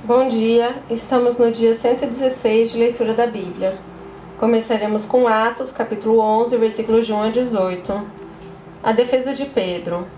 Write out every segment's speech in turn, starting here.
Bom dia, estamos no dia 116 de leitura da Bíblia. Começaremos com Atos, capítulo 11, versículos de 1 a 18. A defesa de Pedro.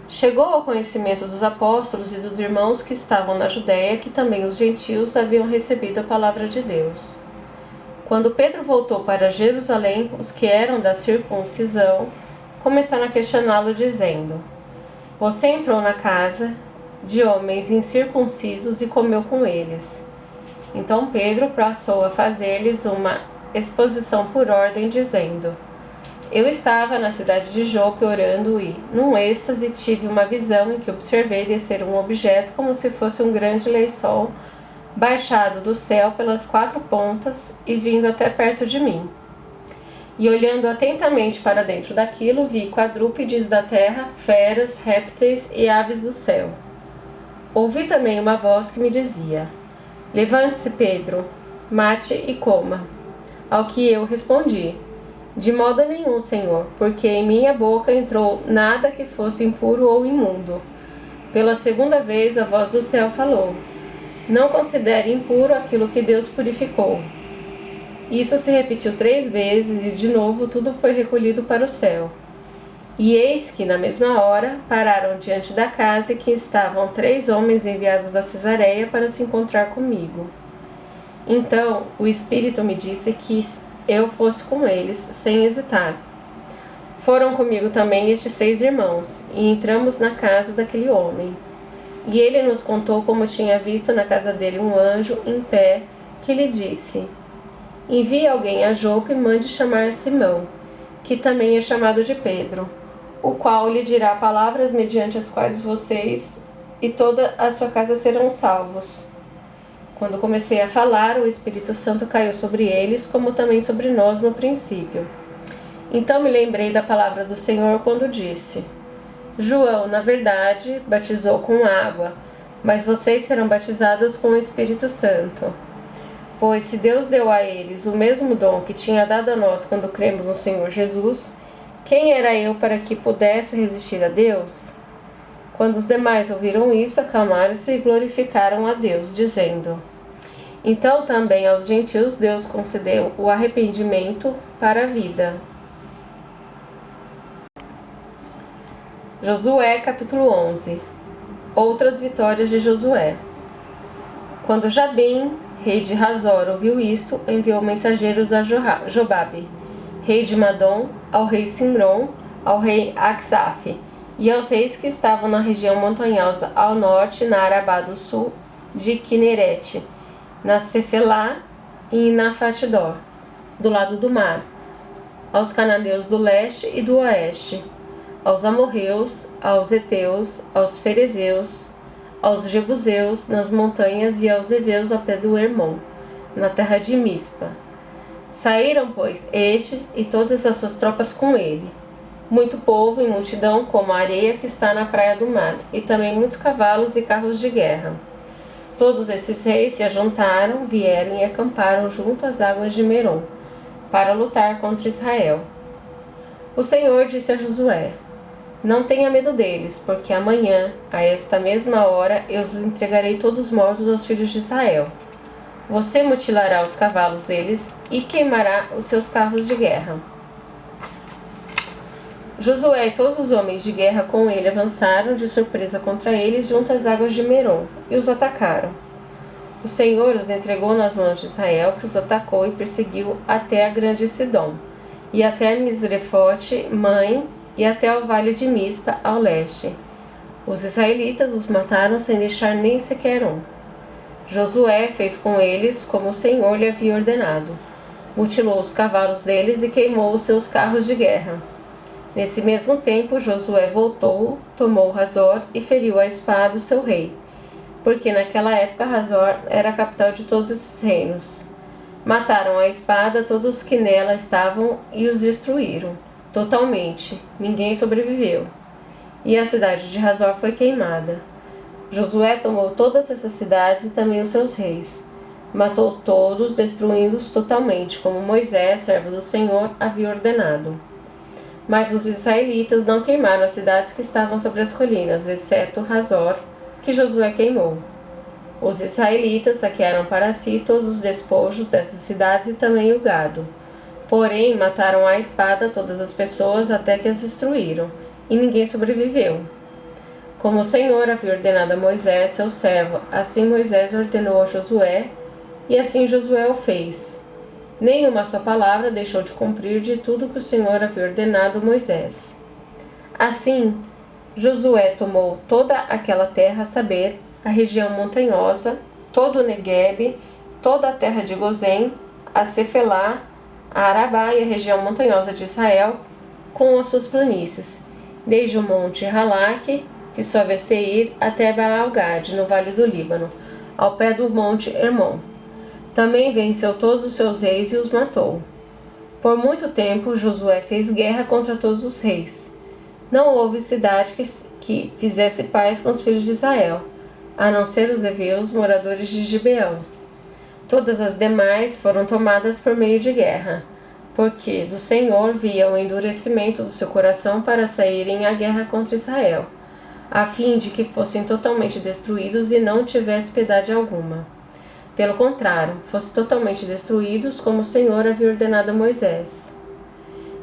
Chegou ao conhecimento dos apóstolos e dos irmãos que estavam na Judéia que também os gentios haviam recebido a palavra de Deus. Quando Pedro voltou para Jerusalém, os que eram da circuncisão começaram a questioná-lo, dizendo: Você entrou na casa de homens incircuncisos e comeu com eles. Então Pedro passou a fazer-lhes uma exposição por ordem, dizendo: Eu estava na cidade de Jope orando e, num êxtase, tive uma visão em que observei descer um objeto como se fosse um grande lençol baixado do céu pelas quatro pontas e vindo até perto de mim. E olhando atentamente para dentro daquilo, vi quadrúpedes da terra, feras, répteis e aves do céu. Ouvi também uma voz que me dizia: Levante-se, Pedro, mate e coma. Ao que eu respondi: De modo nenhum, Senhor, porque em minha boca entrou nada que fosse impuro ou imundo. Pela segunda vez a voz do céu falou: Não considere impuro aquilo que Deus purificou. Isso se repetiu 3 vezes e de novo tudo foi recolhido para o céu. E eis que, na mesma hora, pararam diante da casa e que estavam 3 homens enviados a Cesareia para se encontrar comigo. Então o Espírito me disse que eu fosse com eles, sem hesitar. Foram comigo também estes 6 irmãos, e entramos na casa daquele homem. E ele nos contou como tinha visto na casa dele um anjo em pé, que lhe disse: Envie alguém a Jope e mande chamar Simão, que também é chamado de Pedro, o qual lhe dirá palavras mediante as quais vocês e toda a sua casa serão salvos. Quando comecei a falar, o Espírito Santo caiu sobre eles, como também sobre nós no princípio. Então me lembrei da palavra do Senhor quando disse: João, na verdade, batizou com água, mas vocês serão batizados com o Espírito Santo. Pois se Deus deu a eles o mesmo dom que tinha dado a nós quando cremos no Senhor Jesus, quem era eu para que pudesse resistir a Deus? Quando os demais ouviram isso, acalmaram-se e glorificaram a Deus, dizendo: Então também aos gentios Deus concedeu o arrependimento para a vida. Josué, capítulo 11. Outras vitórias de Josué. Quando Jabim, rei de Hazor, ouviu isto, enviou mensageiros a Jobabe, rei de Madom, ao rei Simron, ao rei Aksaf, e aos reis que estavam na região montanhosa ao norte, na Arabá do sul de Quinerete, na Cefelá e na Fatidor, do lado do mar, aos cananeus do leste e do oeste, aos amorreus, aos heteus, aos ferezeus, aos jebuseus nas montanhas e aos heveus ao pé do Hermon, na terra de Mispa. Saíram, pois, estes e todas as suas tropas com ele, muito povo e multidão como a areia que está na praia do mar, e também muitos cavalos e carros de guerra. Todos esses reis se ajuntaram, vieram e acamparam junto às águas de Merom, para lutar contra Israel. O Senhor disse a Josué: Não tenha medo deles, porque amanhã, a esta mesma hora, eu os entregarei todos mortos aos filhos de Israel. Você mutilará os cavalos deles e queimará os seus carros de guerra. Josué e todos os homens de guerra com ele avançaram de surpresa contra eles junto às águas de Merom e os atacaram. O Senhor os entregou nas mãos de Israel, que os atacou e perseguiu até a grande Sidom, e até Misrefote, mãe, e até o vale de Mispa, ao leste. Os israelitas os mataram sem deixar nem sequer um. Josué fez com eles como o Senhor lhe havia ordenado. Mutilou os cavalos deles e queimou os seus carros de guerra. Nesse mesmo tempo, Josué voltou, tomou Hazor e feriu a espada o seu rei, porque naquela época Hazor era a capital de todos esses reinos. Mataram a espada todos os que nela estavam e os destruíram totalmente. Ninguém sobreviveu. E a cidade de Hazor foi queimada. Josué tomou todas essas cidades e também os seus reis. Matou todos, destruindo-os totalmente, como Moisés, servo do Senhor, havia ordenado. Mas os israelitas não queimaram as cidades que estavam sobre as colinas, exceto Hazor, que Josué queimou. Os israelitas saquearam para si todos os despojos dessas cidades e também o gado. Porém, mataram à espada todas as pessoas até que as destruíram, e ninguém sobreviveu. Como o Senhor havia ordenado a Moisés, seu servo, assim Moisés ordenou a Josué, e assim Josué o fez. Nenhuma só palavra deixou de cumprir de tudo que o Senhor havia ordenado a Moisés. Assim, Josué tomou toda aquela terra, a saber, a região montanhosa, todo o Neguebe, toda a terra de Gozém, a Cefelá, a Arabá e a região montanhosa de Israel, com as suas planícies, desde o monte Halaque, que sobe a Seir, até Baal-Gade, no vale do Líbano, ao pé do monte Hermon. Também venceu todos os seus reis e os matou. Por muito tempo, Josué fez guerra contra todos os reis. Não houve cidade que fizesse paz com os filhos de Israel, a não ser os heveus, moradores de Gibeão. Todas as demais foram tomadas por meio de guerra, porque do Senhor via o endurecimento do seu coração para saírem à guerra contra Israel, a fim de que fossem totalmente destruídos e não tivesse piedade alguma. Pelo contrário, fossem totalmente destruídos, como o Senhor havia ordenado a Moisés.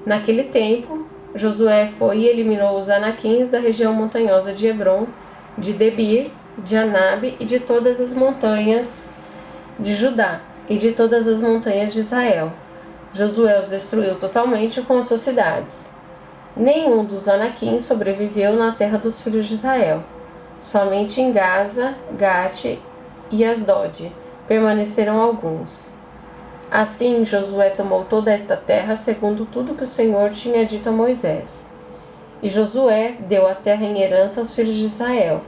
Naquele tempo, Josué foi e eliminou os anaquins da região montanhosa de Hebron, de Debir, de Anabe e de todas as montanhas de Judá e de todas as montanhas de Israel. Josué os destruiu totalmente com as suas cidades. Nenhum dos anaquins sobreviveu na terra dos filhos de Israel. Somente em Gaza, Gate e Asdod permaneceram alguns. Assim Josué tomou toda esta terra segundo tudo que o Senhor tinha dito a Moisés. E Josué deu a terra em herança aos filhos de Israel,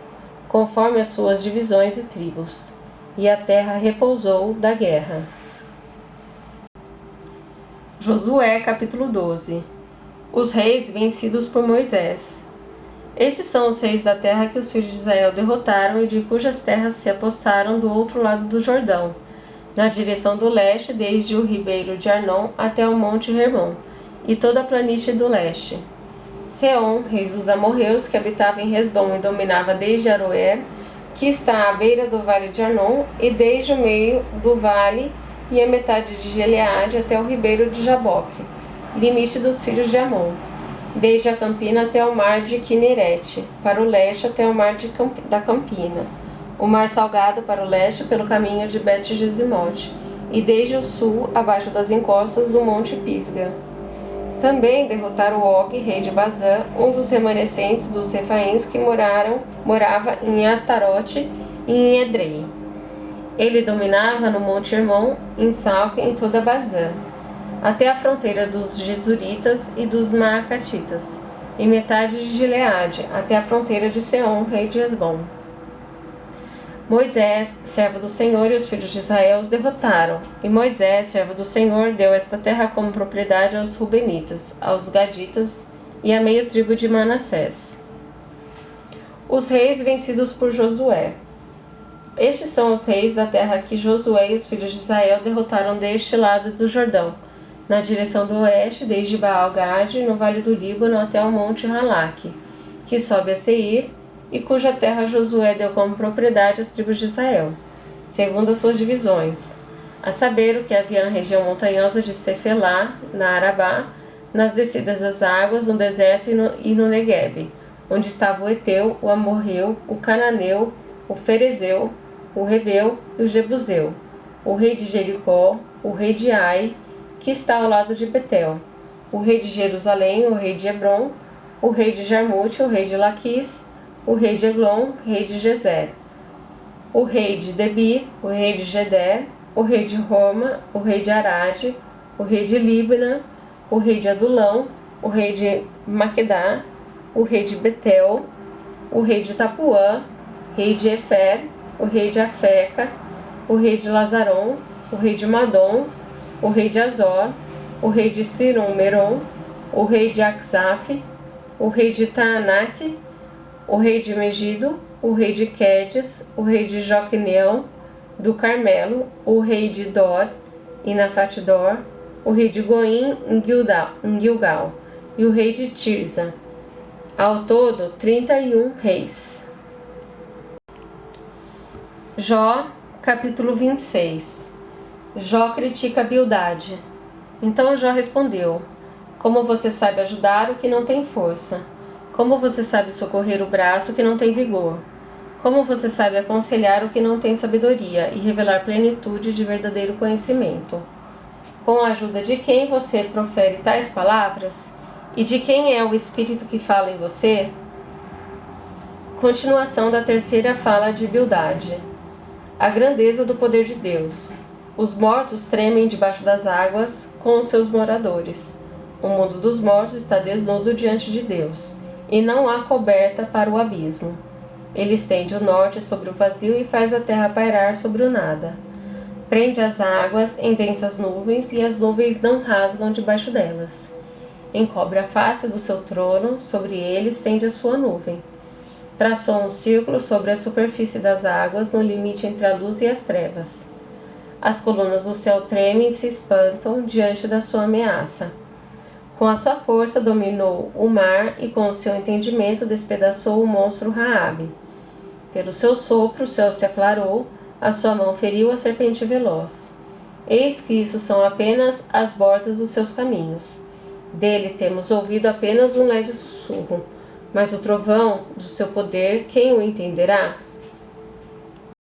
conforme as suas divisões e tribos. E a terra repousou da guerra. Josué capítulo 12. Os reis vencidos por Moisés. Estes são os reis da terra que os filhos de Israel derrotaram e de cujas terras se apossaram do outro lado do Jordão, na direção do leste, desde o ribeiro de Arnon até o monte Hermon, e toda a planície do leste. Seom, rei dos amorreus, que habitava em Hesbom e dominava desde Aroer, que está à beira do vale de Arnon, e desde o meio do vale e a metade de Gileade até o ribeiro de Jaboque, limite dos filhos de Amon, desde a campina até o mar de Quinerete, para o leste até o mar da campina, o mar salgado para o leste pelo caminho de Bet-Gesimote, e desde o sul abaixo das encostas do monte Pisga. Também derrotaram Og, rei de Bazã, um dos remanescentes dos refaíns que morava em Astarote e em Edrei. Ele dominava no monte Hermon, em Salque, em toda Bazã, até a fronteira dos Gesuritas e dos Maacatitas, e metade de Gileade, até a fronteira de Seom, rei de Hesbom. Moisés, servo do Senhor, e os filhos de Israel os derrotaram, e Moisés, servo do Senhor, deu esta terra como propriedade aos Rubenitas, aos Gaditas e à meia tribo de Manassés. Os reis vencidos por Josué. Estes são os reis da terra que Josué e os filhos de Israel derrotaram deste lado do Jordão, na direção do oeste, desde Baal-Gade, no vale do Líbano, até o monte Halaque, que sobe a Seir, e cuja terra Josué deu como propriedade às tribos de Israel, segundo as suas divisões, a saber o que havia na região montanhosa de Cefelá, na Arabá, nas descidas das águas, no deserto e no Neguebe, onde estava o Eteu, o Amorreu, o Cananeu, o Ferezeu, o Reveu e o Jebuseu, o rei de Jericó, o rei de Ai, que está ao lado de Betel, o rei de Jerusalém, o rei de Hebron, o rei de Jarmute, o rei de Laquis, o rei de Eglon, rei de Gezer, o rei de Debir, o rei de Geder, o rei de Roma, o rei de Arade, o rei de Líbana, o rei de Adulão, o rei de Maquedá, o rei de Betel, o rei de Tapuã, rei de Efer, o rei de Afeca, o rei de Lazaron, o rei de Madom, o rei de Azor, o rei de Siron-Meron, o rei de Aksaf, o rei de Taanaque, o rei de Megido, o rei de Quedes, o rei de Joqueneão, do Carmelo, o rei de Dor, em Nafatdor, o rei de Goim, em Gilgal, e o rei de Tirza. Ao todo, 31 reis. Jó, capítulo 26. Jó critica Bildade. Então Jó respondeu: Como você sabe ajudar o que não tem força? Como você sabe socorrer o braço que não tem vigor? Como você sabe aconselhar o que não tem sabedoria e revelar plenitude de verdadeiro conhecimento? Com a ajuda de quem você profere tais palavras? E de quem é o Espírito que fala em você? Continuação da terceira fala de Bildade. A grandeza do poder de Deus. Os mortos tremem debaixo das águas com os seus moradores. O mundo dos mortos está desnudo diante de Deus, e não há coberta para o abismo. Ele estende o norte sobre o vazio e faz a terra pairar sobre o nada. Prende as águas em densas nuvens, e as nuvens não rasgam debaixo delas. Encobre a face do seu trono, sobre ele estende a sua nuvem. Traçou um círculo sobre a superfície das águas, no limite entre a luz e as trevas. As colunas do céu tremem e se espantam diante da sua ameaça. Com a sua força dominou o mar e com o seu entendimento despedaçou o monstro Raabe. Pelo seu sopro o céu se aclarou, a sua mão feriu a serpente veloz. Eis que isso são apenas as bordas dos seus caminhos. Dele temos ouvido apenas um leve sussurro, mas o trovão do seu poder, quem o entenderá?